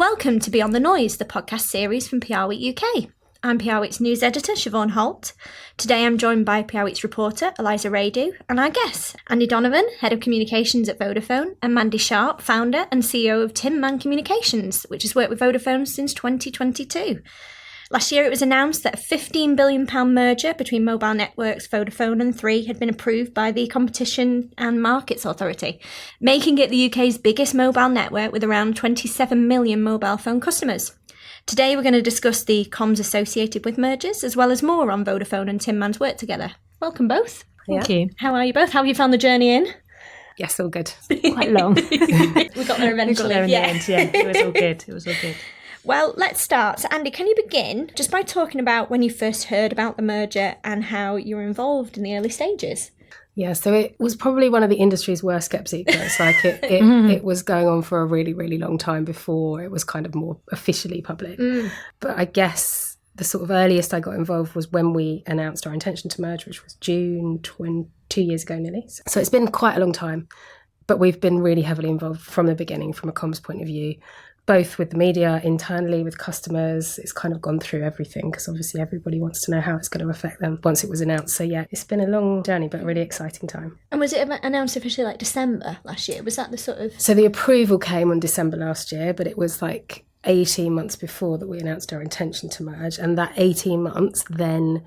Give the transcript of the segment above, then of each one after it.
welcome to Beyond the Noise, the podcast series from PRWeek UK. I'm PRWeek's news editor, Siobhan Holt. Today I'm joined by PRWeek's reporter, Eliza and our guests, Andi Donovan, Head of Communications at Vodafone, and Mandy Sharp, founder and CEO of Tin Man Communications, which has worked with Vodafone since 2022. Last year it was announced that a £15 billion merger between mobile networks Vodafone and Three had been approved by the Competition and Markets Authority, making it the UK's biggest mobile network with around 27 million mobile phone customers. Today we're going to discuss the comms associated with mergers, as well as more on Vodafone and Tin Man's work together. Welcome both. Thank you. How are you both? How have you found the journey in? Yes, all good. Quite long. We got there eventually. We got there in the end, yeah. It was all good. Well, let's start. So, Andi, can you begin just by talking about when you first heard about the merger and how you were involved in the early stages? Yeah, so it was probably one of the industry's worst kept secrets. Like it was going on for a really, really long time before it was kind of more officially public. But I guess the sort of earliest I got involved was when we announced our intention to merge, which was June 2 years ago nearly. So it's been quite a long time, but we've been really heavily involved from the beginning from a comms point of view, both with the media, internally, with customers. It's kind of gone through everything because obviously everybody wants to know how it's going to affect them once it was announced. So yeah, it's been a long journey, but a really exciting time. And was it announced officially like December last year? Was that the sort of... So the approval came on December last year, but it was like 18 months before that we announced our intention to merge. And that 18 months then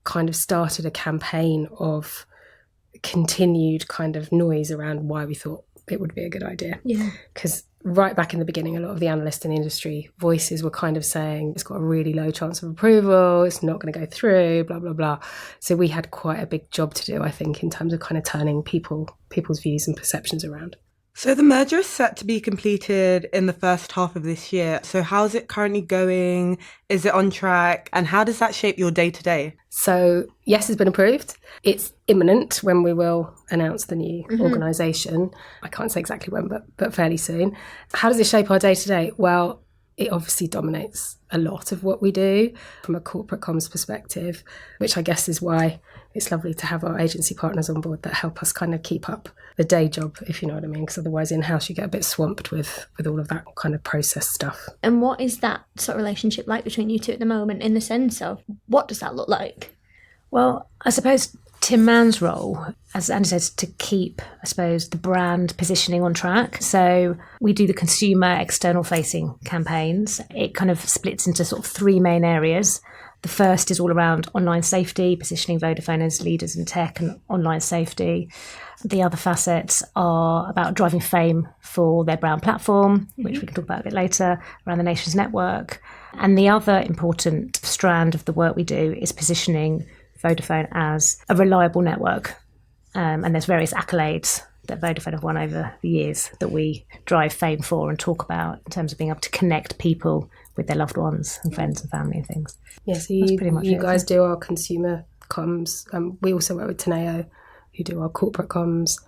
kind of started a campaign of continued kind of noise around why we thought it would be a good idea. Yeah. Because right back in the beginning, a lot of the analysts in the industry voices were kind of saying it's got a really low chance of approval, it's not going to go through, blah, blah, blah. So we had quite a big job to do, I think, in terms of kind of turning people's views and perceptions around. So the merger is set to be completed in the first half of this year. So how's it currently going? Is it on track? And how does that shape your day-to-day? So yes, it's been approved. It's imminent when we will announce the new organisation. I can't say exactly when, but fairly soon. How does it shape our day-to-day? Well, it obviously dominates a lot of what we do from a corporate comms perspective, which I guess is why it's lovely to have our agency partners on board that help us kind of keep up the day job, if you know what I mean, because otherwise in-house you get a bit swamped with all of that kind of process stuff. And what is that sort of relationship like between you two at the moment, in the sense of what does that look like? Well, I suppose Tin Man's role, as Andi says, to keep, I suppose, the brand positioning on track. So we do the consumer external facing campaigns. It kind of splits into sort of three main areas. The first is all around online safety, positioning Vodafone as leaders in tech and online safety. The other facets are about driving fame for their brand platform, which we can talk about a bit later, around the nation's network. And the other important strand of the work we do is positioning Vodafone as a reliable network. And there's various accolades that Vodafone have won over the years that we drive fame for and talk about in terms of being able to connect people with their loved ones and friends and family and things. Yeah, so you guys do our consumer comms. We also work with Teneo, who do our corporate comms,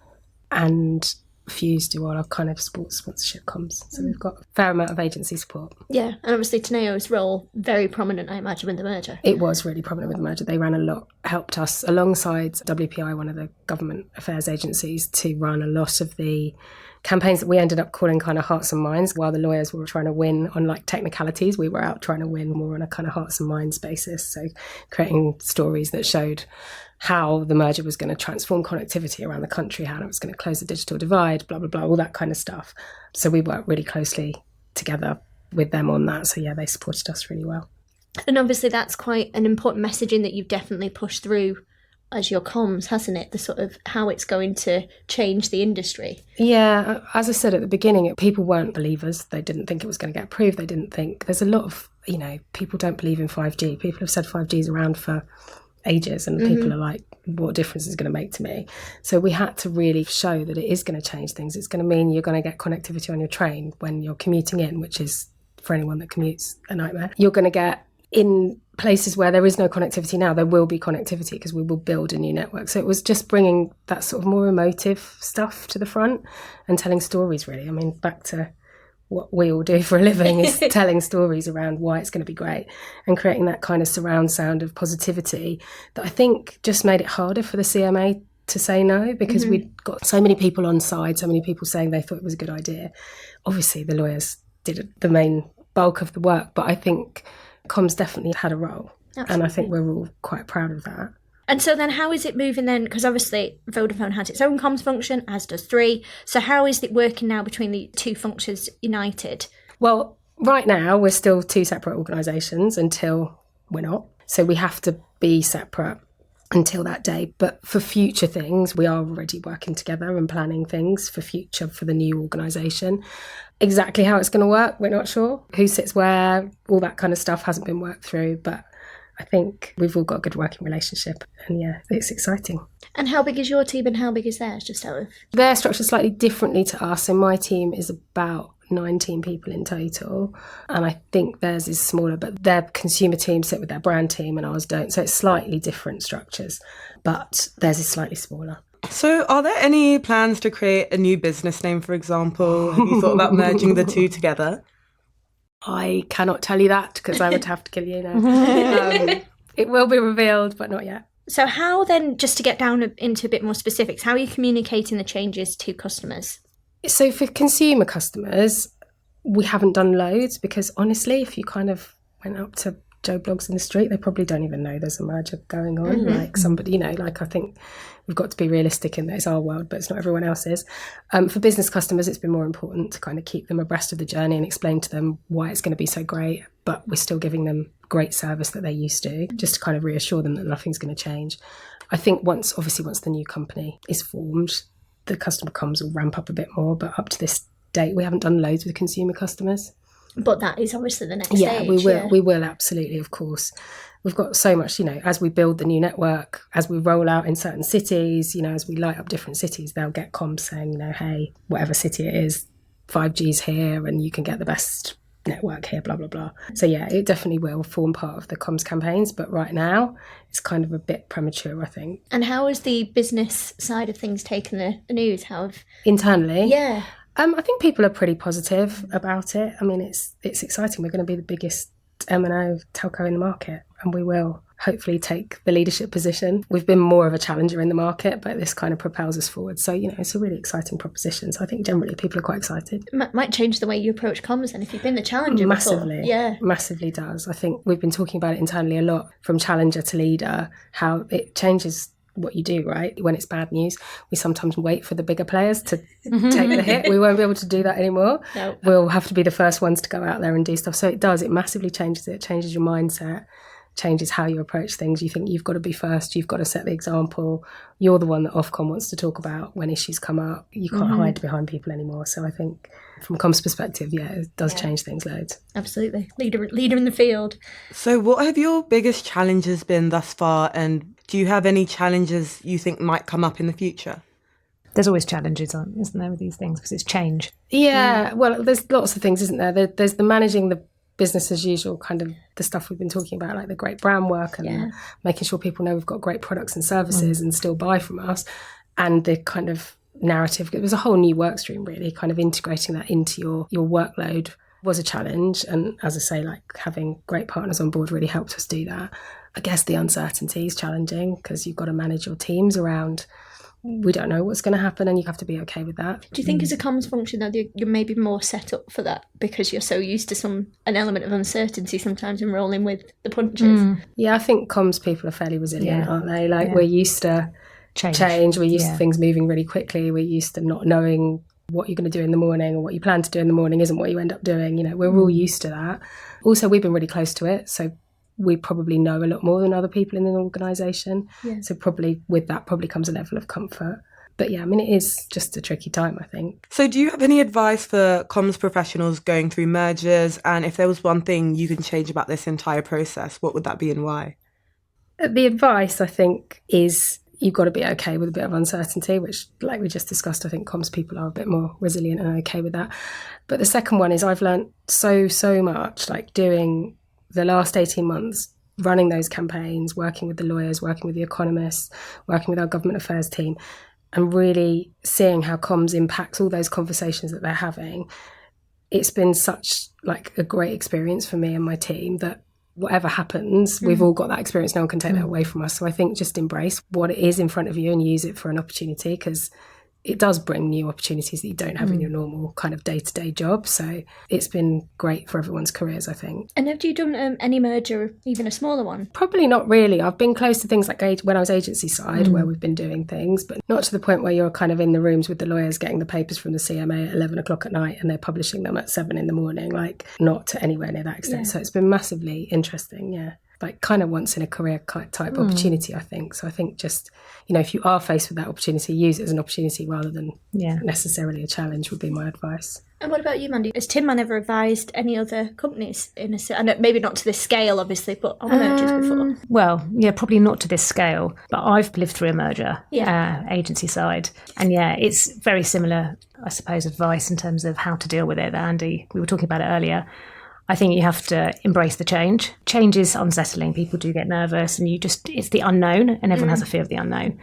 and Fuse do all our kind of sports sponsorship comms. So we've got a fair amount of agency support. Yeah, and obviously Teneo's role, very prominent, I imagine, with the merger. It was really prominent with the merger. They ran a lot, helped us alongside WPI, one of the government affairs agencies, to run a lot of the campaigns that we ended up calling kind of hearts and minds. While the lawyers were trying to win on like technicalities, we were out trying to win more on a kind of hearts and minds basis. So creating stories that showed how the merger was going to transform connectivity around the country, how it was going to close the digital divide, blah, blah, blah, all that kind of stuff. So we worked really closely together with them on that. So yeah, they supported us really well. And obviously that's quite an important messaging that you've definitely pushed through as your comms, hasn't it? The sort of how it's going to change the industry. Yeah, as I said at the beginning, people weren't believers. They didn't think it was going to get approved. They didn't think, there's a lot of, people don't believe in 5G. People have said 5G is around for ages and people are like, what difference is it going to make to me? So we had to really show that it is going to change things. It's going to mean you're going to get connectivity on your train when you're commuting in, which is, for anyone that commutes, a nightmare. You're going to get in places where there is no connectivity now, there will be connectivity because we will build a new network. So it was just bringing that sort of more emotive stuff to the front and telling stories, really. I mean, back to what we all do for a living is telling stories around why it's going to be great and creating that kind of surround sound of positivity that I think just made it harder for the CMA to say no, because we'd got so many people on side, so many people saying they thought it was a good idea. Obviously, the lawyers did the main bulk of the work, but I think comms definitely had a role. Absolutely. And I think we're all quite proud of that. And so then how is it moving then? Because obviously Vodafone has its own comms function, as does Three. So how is it working now between the two functions united? Well, right now we're still two separate organisations until we're not. So we have to be separate until that day. But for future things, we are already working together and planning things for future for the new organisation. Exactly how it's going to work, we're not sure. Who sits where, all that kind of stuff hasn't been worked through. But I think we've all got a good working relationship, and yeah, it's exciting. And how big is your team and how big is theirs, just out of? They're structured slightly differently to us, so my team is about 19 people in total, and I think theirs is smaller, but their consumer team sit with their brand team and ours don't, so it's slightly different structures, but theirs is slightly smaller. So are there any plans to create a new business name, for example? Have you thought about merging the two together? I cannot tell you that because I would have to kill you now. It will be revealed, but not yet. So how then, just to get down into a bit more specifics, how are you communicating the changes to customers? So for consumer customers, we haven't done loads because honestly, if you kind of went up to Joe Blogs in the street, they probably don't even know there's a merger going on. Mm-hmm. Like somebody, I think we've got to be realistic in that it's our world, but it's not everyone else's. For business customers, it's been more important to kind of keep them abreast of the journey and explain to them why it's going to be so great, but we're still giving them great service that they're used to, just to kind of reassure them that nothing's going to change. I think once the new company is formed, the customer comms will ramp up a bit more, but up to this date, we haven't done loads with consumer customers. But that is obviously the next Yeah, stage. we will absolutely, of course. We've got so much, as we build the new network, as we roll out in certain cities, as we light up different cities, they'll get comms saying, hey, whatever city it is, 5G's here and you can get the best network here, blah, blah, blah. So yeah, it definitely will form part of the comms campaigns, but right now it's kind of a bit premature, I think. And how has the business side of things taken the news? Internally? Yeah. I think people are pretty positive about it. I mean, it's exciting. We're going to be the biggest M&O telco in the market, and we will hopefully take the leadership position. We've been more of a challenger in the market, but this kind of propels us forward. So, it's a really exciting proposition. So I think generally people are quite excited. It might change the way you approach comms then if you've been the challenger Massively. before. Yeah. Massively does. I think we've been talking about it internally a lot, from challenger to leader, how it changes what you do, right? When it's bad news, we sometimes wait for the bigger players to take the hit. We won't be able to do that anymore. No. We'll have to be the first ones to go out there and do stuff. So it massively changes it. It changes your mindset, changes how you approach things. You think you've got to be first, you've got to set the example. You're the one that Ofcom wants to talk about when issues come up. You can't hide behind people anymore. So I think from Com's perspective, it does change things loads. Absolutely. Leader in the field. So what have your biggest challenges been thus far, and do you have any challenges you think might come up in the future? There's always challenges, isn't there, with these things, because it's change. Yeah, well, there's lots of things, isn't there? There's the managing the business as usual, kind of the stuff we've been talking about, like the great brand work and making sure people know we've got great products and services and still buy from us, and the kind of narrative. It was a whole new work stream, really, kind of integrating that into your workload was a challenge. And as I say, like having great partners on board really helped us do that. I guess the uncertainty is challenging because you've got to manage your teams around, we don't know what's going to happen, and you have to be okay with that. Do you think as a comms function though you're maybe more set up for that because you're so used to an element of uncertainty sometimes in rolling with the punches? Yeah, I think comms people are fairly resilient, aren't they? Like we're used to change. We're used to things moving really quickly. We're used to not knowing what you're going to do in the morning, or what you plan to do in the morning isn't what you end up doing. We're all used to that. Also, we've been really close to it, so we probably know a lot more than other people in an organisation. Yeah. So probably with that comes a level of comfort. But yeah, I mean, it is just a tricky time, I think. So do you have any advice for comms professionals going through mergers? And if there was one thing you can change about this entire process, what would that be and why? The advice, I think, is you've got to be okay with a bit of uncertainty, which, like we just discussed, I think comms people are a bit more resilient and okay with that. But the second one is I've learned so much, like doing the last 18 months, running those campaigns, working with the lawyers, working with the economists, working with our government affairs team, and really seeing how comms impacts all those conversations that they're having. It's been such like a great experience for me and my team that whatever happens, we've all got that experience. No one can take that away from us. So I think just embrace what it is in front of you and use it for an opportunity, because it does bring new opportunities that you don't have in your normal kind of day-to-day job. So it's been great for everyone's careers, I think. And have you done any merger, even a smaller one? Probably not really. I've been close to things like when I was agency side, where we've been doing things, but not to the point where you're kind of in the rooms with the lawyers getting the papers from the CMA at 11 o'clock at night and they're publishing them at 7 in the morning, like not to anywhere near that extent. So it's been massively interesting, like kind of once in a career type opportunity, I think. So I think just, if you are faced with that opportunity, use it as an opportunity rather than necessarily a challenge would be my advice. And what about you, Mandy? Has Tin Man ever advised any other companies and maybe not to this scale, obviously, but on mergers before? Well, probably not to this scale, but I've lived through a merger, agency side. And it's very similar, I suppose, advice in terms of how to deal with it that Andy, we were talking about it earlier. I think you have to embrace the change. Change is unsettling. People do get nervous and it's the unknown and everyone has a fear of the unknown.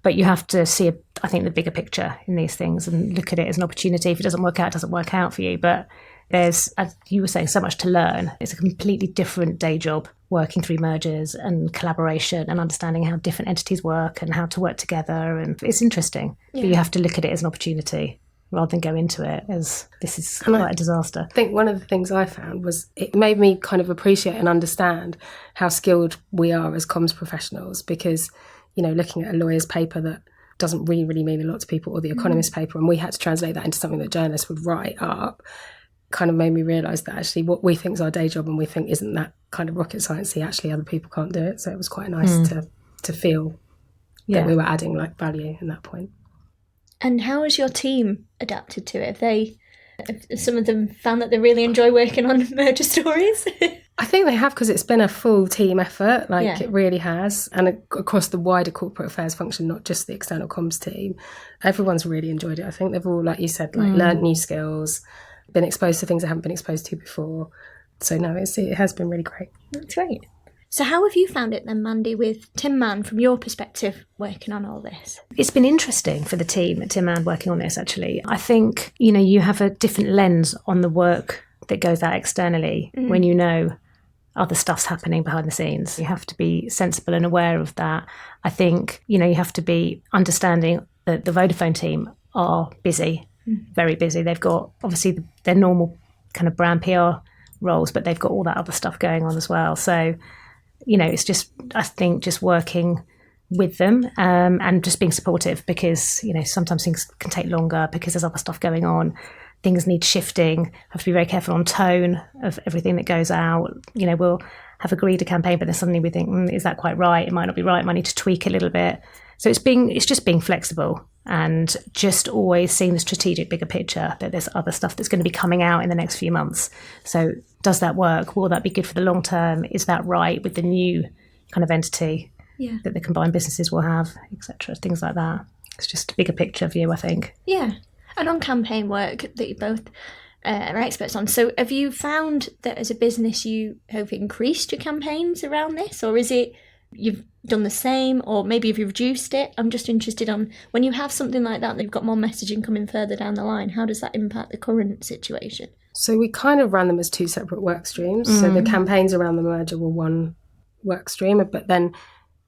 But you have to see, I think, the bigger picture in these things and look at it as an opportunity. If it doesn't work out, it doesn't work out for you. But there's, as you were saying, so much to learn. It's a completely different day job, working through mergers and collaboration and understanding how different entities work and how to work together. And it's interesting. But you have to look at it as an opportunity rather than go into it as this is quite a disaster. I think one of the things I found was it made me kind of appreciate and understand how skilled we are as comms professionals, because, looking at a lawyer's paper that doesn't really mean a lot to people, or the economist paper, and we had to translate that into something that journalists would write up, kind of made me realise that actually what we think is our day job and we think isn't that kind of rocket sciencey, actually other people can't do it. So it was quite nice to feel that we were adding like value in that point. And how has your team adapted to it? Have some of them found that they really enjoy working on merger stories? I think they have, because it's been a full team effort, it really has. And across the wider corporate affairs function, not just the external comms team, everyone's really enjoyed it. I think they've all, like you said, learnt new skills, been exposed to things they haven't been exposed to before. So no, it has been really great. That's great. So how have you found it then, Mandy, with Tin Man, from your perspective, working on all this? It's been interesting for the team at Tin Man working on this, actually. I think, you have a different lens on the work that goes out externally when other stuff's happening behind the scenes. You have to be sensible and aware of that. I think, you have to be understanding that the Vodafone team are busy, very busy. They've got, obviously, their normal kind of brand PR roles, but they've got all that other stuff going on as well. So, it's just, I think, just working with them and just being supportive, because, sometimes things can take longer because there's other stuff going on. Things need shifting. Have to be very careful on tone of everything that goes out. We'll have agreed a campaign, but then suddenly we think, is that quite right? It might not be right. Might need to tweak a little bit. So it's just being flexible and just always seeing the strategic bigger picture, that there's other stuff that's going to be coming out in the next few months. So does that work? Will that be good for the long term? Is that right with the new kind of entity that the combined businesses will have, etc.? Things like that. It's just a bigger picture view, I think. Yeah. And on campaign work that you both are experts on. So have you found that as a business you have increased your campaigns around this, or is it you've done the same, or maybe have you reduced it? I'm just interested on when you have something like that, you've got more messaging coming further down the line, how does that impact the current situation? So we kind of ran them as two separate work streams. So the campaigns around the merger were one work stream, but then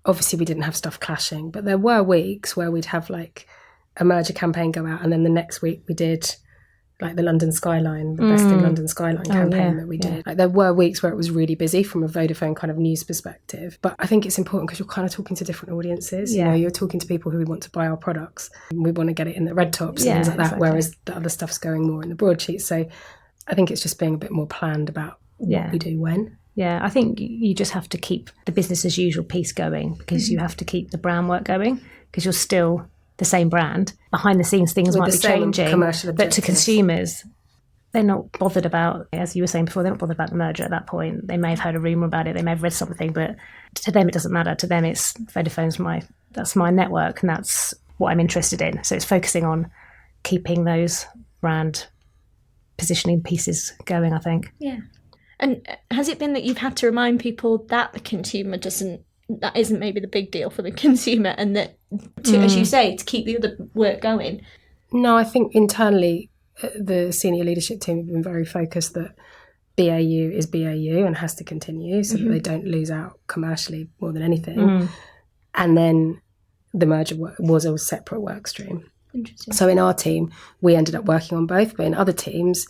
obviously we didn't have stuff clashing. But there were weeks where we'd have like a merger campaign go out, and then the next week we did like the London Skyline, the Best in London Skyline campaign that we did. Like, there were weeks where it was really busy from a Vodafone kind of news perspective. But I think it's important because you're kind of talking to different audiences. You're talking to people who want to buy our products. We want to get it in the red tops and things like that, exactly. Whereas the other stuff's going more in the broadsheet. So I think it's just being a bit more planned about what we do when. Yeah, I think you just have to keep the business as usual piece going, because you have to keep the brand work going, because you're still the same brand. Behind the scenes, things might be changing, but to consumers, they're not bothered about, as you were saying before, they're not bothered about the merger at that point. They may have heard a rumour about it, they may have read something, but to them it doesn't matter. To them it's Vodafone's that's my network, and that's what I'm interested in. So it's focusing on keeping those brand positioning pieces going, I think. Yeah. And has it been that you've had to remind people that the consumer that isn't maybe the big deal for the consumer, and that, as you say, to keep the other work going? No, I think internally the senior leadership team have been very focused that BAU is BAU and has to continue, so that they don't lose out commercially more than anything. And then the merger was a separate work stream. Interesting. So in our team, we ended up working on both, but in other teams,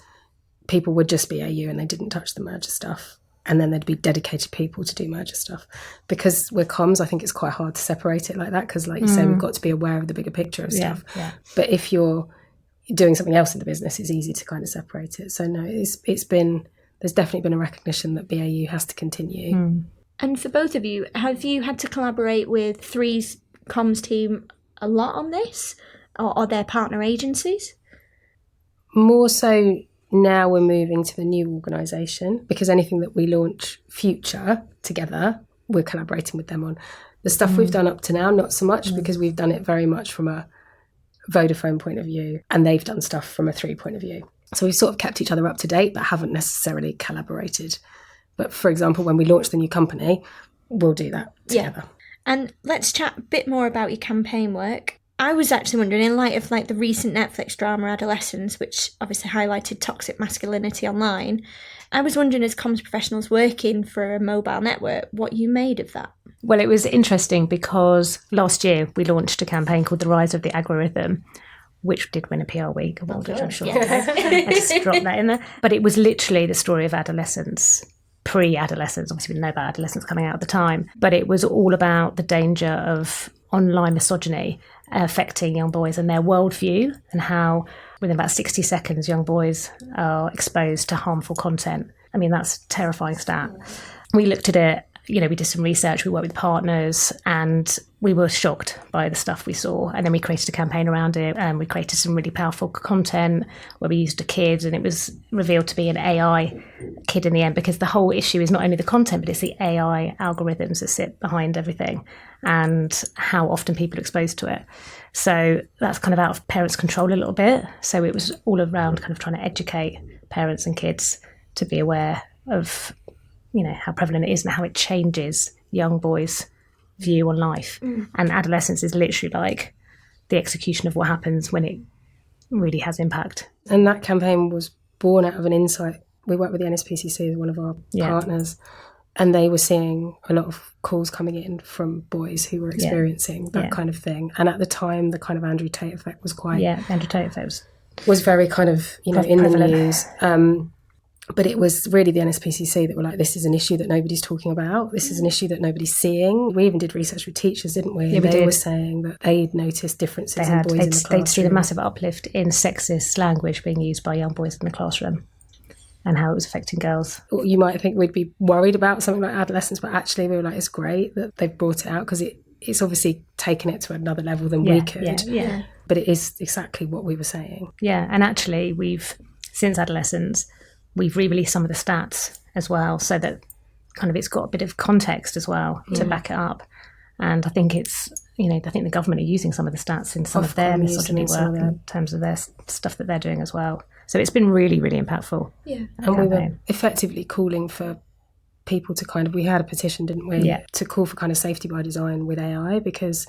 people would just be AU and they didn't touch the merger stuff. And then there'd be dedicated people to do merger stuff. Because we're comms, I think it's quite hard to separate it like that, because like you say, we've got to be aware of the bigger picture of stuff. Yeah. But if you're doing something else in the business, it's easy to kind of separate it. So no, there's definitely been a recognition that BAU has to continue. And for both of you, have you had to collaborate with Three's comms team a lot on this, or their partner agencies? More so now we're moving to the new organisation, because anything that we launch future together, we're collaborating with them on. The stuff we've done up to now, not so much, because we've done it very much from a Vodafone point of view, and they've done stuff from a Three point of view. So we've sort of kept each other up to date, but haven't necessarily collaborated. But for example, when we launch the new company, we'll do that together. Yeah. And let's chat a bit more about your campaign work. I was actually wondering, in light of like the recent Netflix drama Adolescence, which obviously highlighted toxic masculinity online, I was wondering, as comms professionals working for a mobile network, what you made of that. Well, it was interesting because last year we launched a campaign called The Rise of the Algorithm, which did win a PRWeek award, which I'm sure I just dropped that in there. But it was literally the story of adolescence, pre-adolescence. Obviously, we didn't know about adolescence coming out at the time, but it was all about the danger of online misogyny affecting young boys and their worldview, and how within about 60 seconds young boys are exposed to harmful content. I mean, that's a terrifying stat. We looked at it, we did some research, we worked with partners, and we were shocked by the stuff we saw. And then we created a campaign around it, and we created some really powerful content where we used a kid, and it was revealed to be an AI kid in the end, because the whole issue is not only the content, but it's the AI algorithms that sit behind everything and how often people are exposed to it. So that's kind of out of parents' control a little bit. So it was all around kind of trying to educate parents and kids to be aware of how prevalent it is and how it changes young boys' view on life. And adolescence is literally like the execution of what happens when it really has impact. And that campaign was born out of an insight. We work with the NSPCC as one of our partners, and they were seeing a lot of calls coming in from boys who were experiencing that kind of thing. And at the time, the kind of Andrew Tate effect was quite... Yeah, Andrew Tate effect was very kind of, in prevalent. the news. But it was really the NSPCC that were like, this is an issue that nobody's talking about. This is an issue that nobody's seeing. We even did research with teachers, didn't we? Yeah, we they did. were saying that they'd noticed differences in boys in the classroom. They'd seen a massive uplift in sexist language being used by young boys in the classroom and how it was affecting girls. You might think we'd be worried about something like adolescence, but actually we were like, it's great that they've brought it out, because it's obviously taken it to another level than we could. Yeah. But it is exactly what we were saying. Yeah, and actually since adolescence, we've re-released some of the stats as well, so that kind of it's got a bit of context as well to back it up. And I think I think the government are using some of the stats in some of their misogyny work in terms of their stuff that they're doing as well. So it's been really, really impactful. Yeah. And we were effectively calling for people to we had a petition, didn't we? Yeah. To call for kind of safety by design with AI, because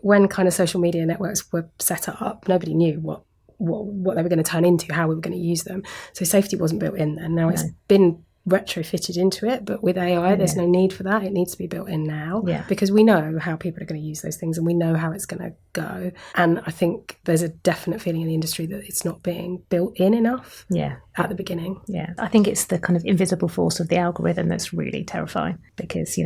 when kind of social media networks were set up, nobody knew what they were going to turn into, how we were going to use them. So safety wasn't built in then. Now it's been retrofitted into it, but with AI, there's no need for that. It needs to be built in now, because we know how people are going to use those things and we know how it's going to go. And I think there's a definite feeling in the industry that it's not being built in enough at the beginning. Yeah, I think it's the kind of invisible force of the algorithm that's really terrifying, because,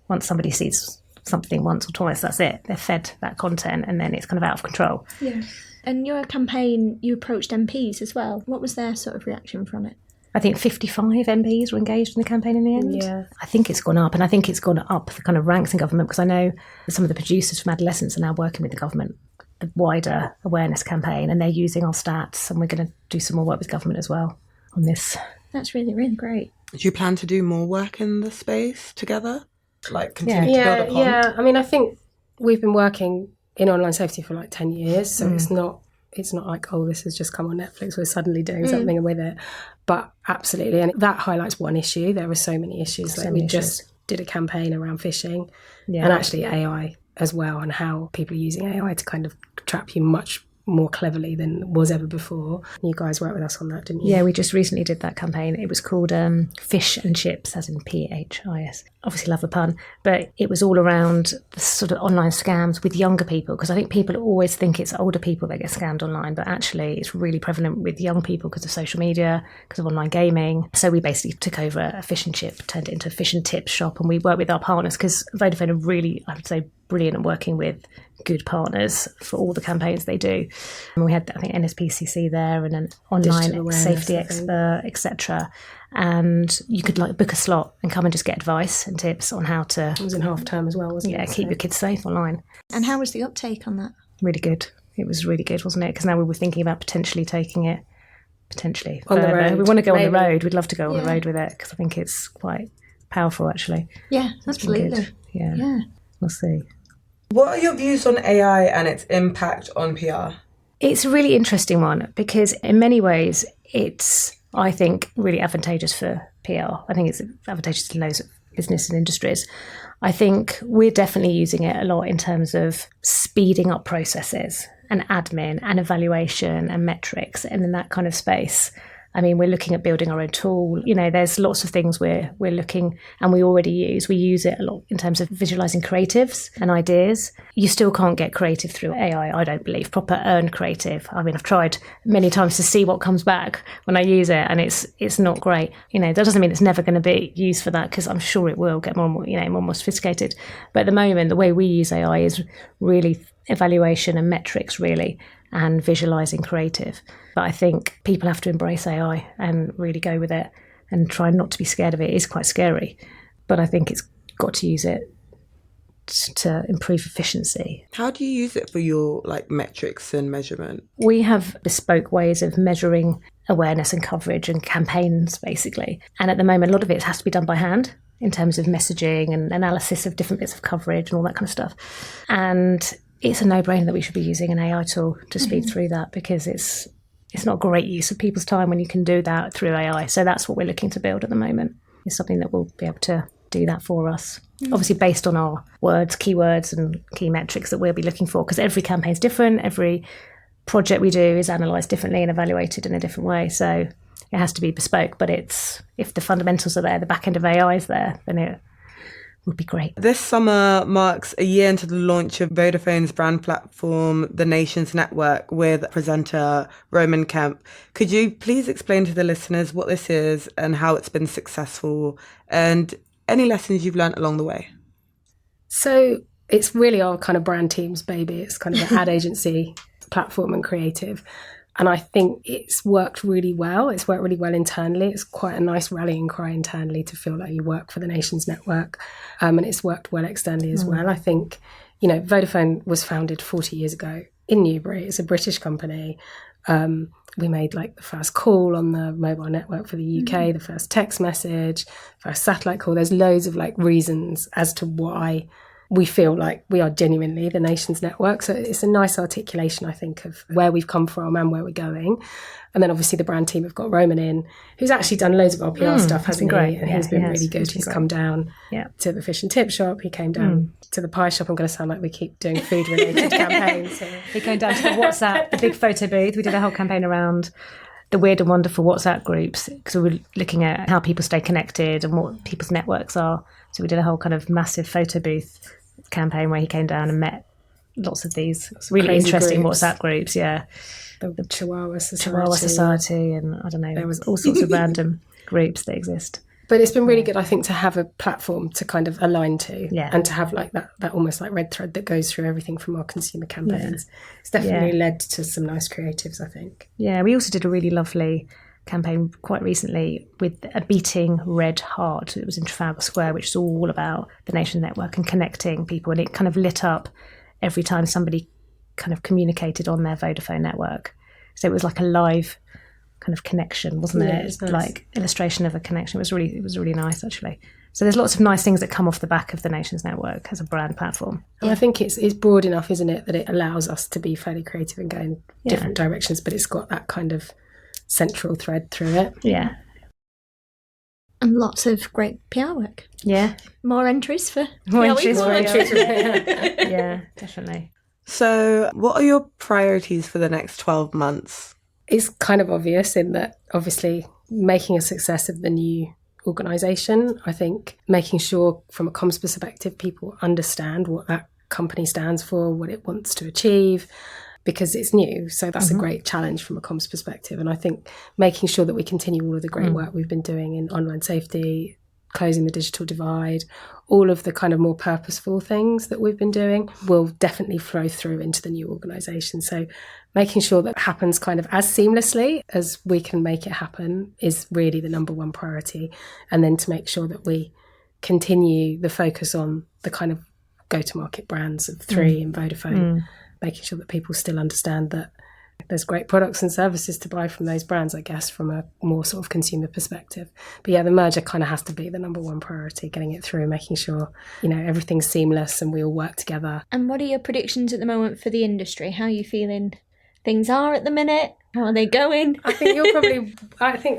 once somebody sees something once or twice, that's it. They're fed that content and then it's kind of out of control. Yeah. And your campaign, you approached MPs as well. What was their sort of reaction from it? I think 55 MPs were engaged in the campaign in the end. Yeah. I think it's gone up, and I think it's gone up the kind of ranks in government, because I know that some of the producers from Adolescence are now working with the government, the wider awareness campaign, and they're using our stats, and we're going to do some more work with government as well on this. That's really, really great. Do you plan to do more work in the space together? Continue to build upon? Yeah. I mean, I think we've been working in online safety for 10 years, so it's not like, oh, this has just come on Netflix, we're suddenly doing something with it. But absolutely, and that highlights one issue. There are so many issues. Just did a campaign around phishing, and actually AI as well, and how people are using AI to kind of trap you much more cleverly than was ever before. You guys worked with us on that, didn't you? Yeah, we just recently did that campaign. It was called Fish and Chips, as in PHIS. Obviously love a pun, but it was all around the sort of online scams with younger people, because I think people always think it's older people that get scammed online, but actually it's really prevalent with young people because of social media, because of online gaming. So we basically took over a fish and chip, turned it into a fish and tip shop, and we worked with our partners, because Vodafone are really, I would say, brilliant at working with good partners for all the campaigns they do. And we had, I think, NSPCC there and an online safety expert, etc. And you could like book a slot and come and just get advice and tips on how to... It was in half term as well, wasn't it? Yeah, keep your kids safe online. And how was the uptake on that? Really good. It was really good, wasn't it? Because now we were thinking about potentially taking it, on the road. We want to go Maybe. on the road. We'd love to go on the road with it, because I think it's quite powerful, actually. Yeah, absolutely. Yeah. We'll see. What are your views on AI and its impact on PR? It's a really interesting one, because in many ways it's, I think, really advantageous for PR. I think it's advantageous to loads of business and industries. I think we're definitely using it a lot in terms of speeding up processes and admin and evaluation and metrics, and in that kind of space. I mean, we're looking at building our own tool. You know, there's lots of things we're looking, and we already use. We use it a lot in terms of visualizing creatives and ideas. You still can't get creative through AI, I don't believe, proper earned creative. I mean, I've tried many times to see what comes back when I use it, and it's not great. You know, that doesn't mean it's never going to be used for that, because I'm sure it will get more and more sophisticated. But at the moment, the way we use AI is really evaluation and metrics, really, and visualizing creative. But I think people have to embrace AI and really go with it and try not to be scared of it. It is quite scary, but I think it's got to use it to improve efficiency. How do you use it for your metrics and measurement? We have bespoke ways of measuring awareness and coverage and campaigns, basically. And at the moment, a lot of it has to be done by hand in terms of messaging and analysis of different bits of coverage and all that kind of stuff. And it's a no-brainer that we should be using an AI tool to speed through that, because it's not great use of people's time when you can do that through AI. So that's what we're looking to build at the moment. It's something that will be able to do that for us. Obviously based on our words, keywords and key metrics that we'll be looking for, because every campaign's different. Every project we do is analysed differently and evaluated in a different way. So it has to be bespoke, but if the fundamentals are there, the back end of AI is there, then it would be great. This summer marks a year into the launch of Vodafone's brand platform, The Nations Network, with presenter Roman Kemp. Could you please explain to the listeners what this is and how it's been successful, and any lessons you've learned along the way? So it's really our kind of brand team's baby. It's kind of an ad agency platform and creative. And I think it's worked really well. It's worked really well internally. It's quite a nice rallying cry internally to feel like you work for the Nations Network. And it's worked well externally as well. I think, Vodafone was founded 40 years ago in Newbury. It's a British company. We made the first call on the mobile network for the UK, the first text message, first satellite call. There's loads of reasons as to why we feel like we are genuinely the Nations Network. So it's a nice articulation, I think, of where we've come from and where we're going. And then obviously the brand team have got Roman in, who's actually done loads of our PR stuff, hasn't he? Great. And he's been really good. He's come down to the fish and tip shop. He came down to the pie shop. I'm going to sound like we keep doing food-related campaigns. He came down to the WhatsApp, the big photo booth. We did a whole campaign around the weird and wonderful WhatsApp groups, because we were looking at how people stay connected and what people's networks are. So we did a whole kind of massive photo booth campaign where he came down and met lots of these really interesting groups. WhatsApp groups, The Chihuahua Society, and I don't know, there was all sorts of random groups that exist. But it's been really good, I think, to have a platform to kind of align to, and to have that almost red thread that goes through everything from our consumer campaigns. It's definitely led to some nice creatives, I think. Yeah, we also did a really lovely campaign quite recently with a beating red heart. It was in Trafalgar Square, which is all about the Nation Network and connecting people, and it kind of lit up every time somebody kind of communicated on their Vodafone network. So it was like a live kind of connection, wasn't it? It's nice. Illustration of a connection. It was really nice, actually. So there's lots of nice things that come off the back of the Nations Network as a brand platform. And I think it's broad enough, isn't it, that it allows us to be fairly creative and go in different directions, but it's got that kind of central thread through it. Yeah. And lots of great PR work. Yeah. More entries for more entries. Yeah, definitely. So what are your priorities for the next 12 months? It's kind of obvious in that, obviously, making a success of the new organisation. I think making sure from a comms perspective people understand what that company stands for, what it wants to achieve, because it's new. So that's a great challenge from a comms perspective. And I think making sure that we continue all of the great work we've been doing in online safety, closing the digital divide, all of the kind of more purposeful things that we've been doing will definitely flow through into the new organisation. So making sure that happens kind of as seamlessly as we can make it happen is really the number one priority. And then to make sure that we continue the focus on the kind of go-to-market brands of Three and Vodafone, making sure that people still understand that there's great products and services to buy from those brands, I guess, from a more sort of consumer perspective. But yeah, the merger kind of has to be the number one priority, getting it through, making sure, everything's seamless and we all work together. And what are your predictions at the moment for the industry? How are you feeling things are at the minute? How are they going? I think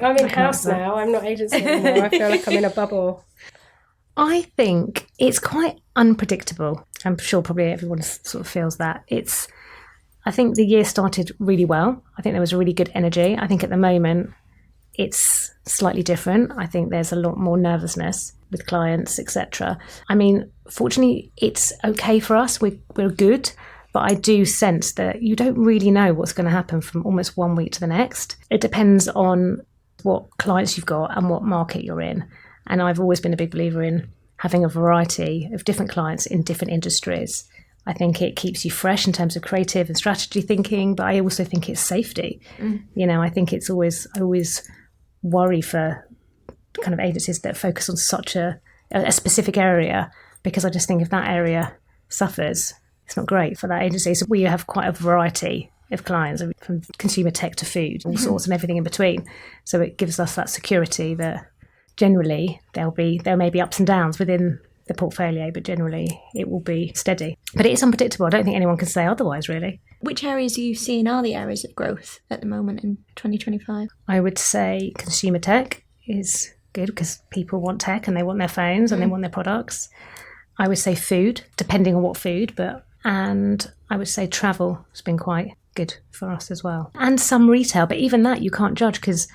I'm in-house now. I'm not agency anymore. I feel like I'm in a bubble. I think it's quite unpredictable. I'm sure probably everyone sort of feels that. I think the year started really well. I think there was a really good energy. I think at the moment it's slightly different. I think there's a lot more nervousness with clients, etc. I mean, fortunately, it's okay for us. We're good. But I do sense that you don't really know what's going to happen from almost one week to the next. It depends on what clients you've got and what market you're in. And I've always been a big believer in having a variety of different clients in different industries. I think it keeps you fresh in terms of creative and strategy thinking, but I also think it's safety. I think I always worry for kind of agencies that focus on such a specific area, because I just think if that area suffers, it's not great for that agency. So we have quite a variety of clients, from consumer tech to food, all sorts and everything in between. So it gives us that security that generally there may be ups and downs within the portfolio, but generally it will be steady. But it is unpredictable. I don't think anyone can say otherwise, really. Which areas are you seeing are the areas of growth at the moment in 2025? I would say consumer tech is good because people want tech and they want their phones and they want their products. I would say food, depending on what food, and I would say travel has been quite good for us as well. And some retail, but even that you can't judge because,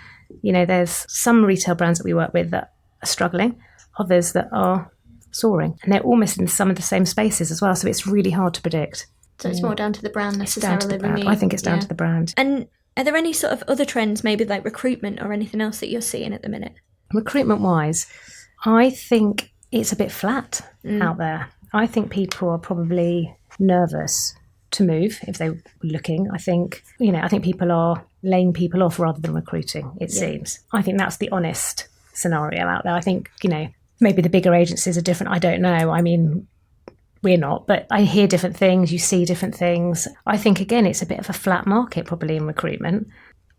there's some retail brands that we work with that are struggling, others that are soaring, and they're almost in some of the same spaces as well. So it's really hard to predict. So it's more down to the brand necessarily. It's down to the brand. I think it's down to the brand. And are there any sort of other trends, maybe like recruitment or anything else that you're seeing at the minute? Recruitment-wise, I think it's a bit flat out there. I think people are probably nervous to move if they were looking. I think people are laying people off rather than recruiting, it seems. I think that's the honest scenario out there. I think, maybe the bigger agencies are different. I don't know. I mean, we're not, but I hear different things. You see different things. I think, again, it's a bit of a flat market probably in recruitment.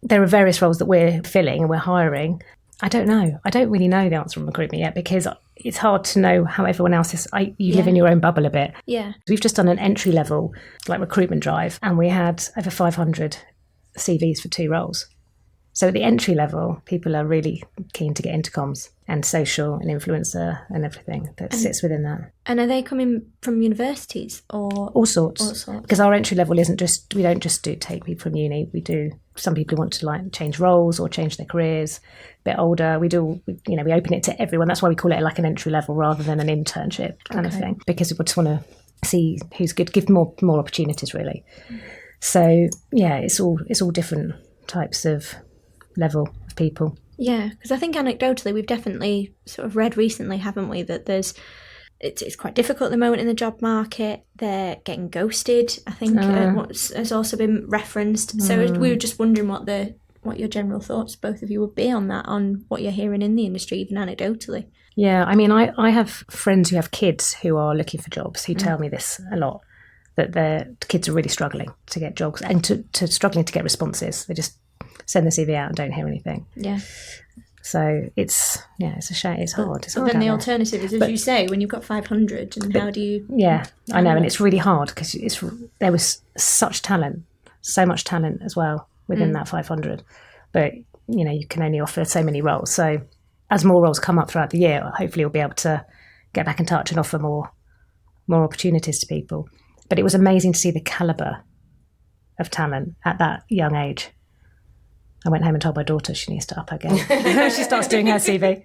There are various roles that we're filling and we're hiring. I don't know. I don't really know the answer on recruitment yet because it's hard to know how everyone else is. You live in your own bubble a bit. Yeah. We've just done an entry level recruitment drive and we had over 500 CVs for 2 roles. So at the entry level, people are really keen to get into comms and social and influencer and everything that sits within that. And are they coming from universities or? All sorts. Because our entry level we don't just take people from uni. We do some people who want to change roles or change their careers, a bit older. We open it to everyone. That's why we call it like an entry level rather than an internship kind of thing, because we just want to see who's good, give more opportunities really. So yeah, it's all different types of level of people. Yeah, because I think anecdotally we've definitely sort of read recently, haven't we, that it's quite difficult at the moment in the job market. They're getting ghosted, I think, has also been referenced. So we were just wondering what your general thoughts, both of you, would be on that, on what you're hearing in the industry, even anecdotally. Yeah, I mean, I have friends who have kids who are looking for jobs who tell me this a lot, that their kids are really struggling to get jobs and to struggling to get responses. They just send the CV out and don't hear anything. Yeah. So it's a shame. It's hard. But then the alternative is, as you say, when you've got 500, and how do you? Yeah, I know, and it's really hard because there was such talent, so much talent as well within that 500. But you can only offer so many roles. So as more roles come up throughout the year, hopefully we'll be able to get back in touch and offer more opportunities to people. But it was amazing to see the calibre of talent at that young age. I went home and told my daughter she needs to up her game. She starts doing her CV.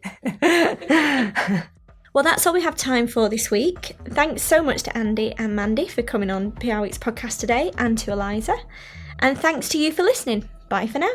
Well, that's all we have time for this week. Thanks so much to Andi and Mandy for coming on PR Week's podcast today, and to Eliza. And thanks to you for listening. Bye for now.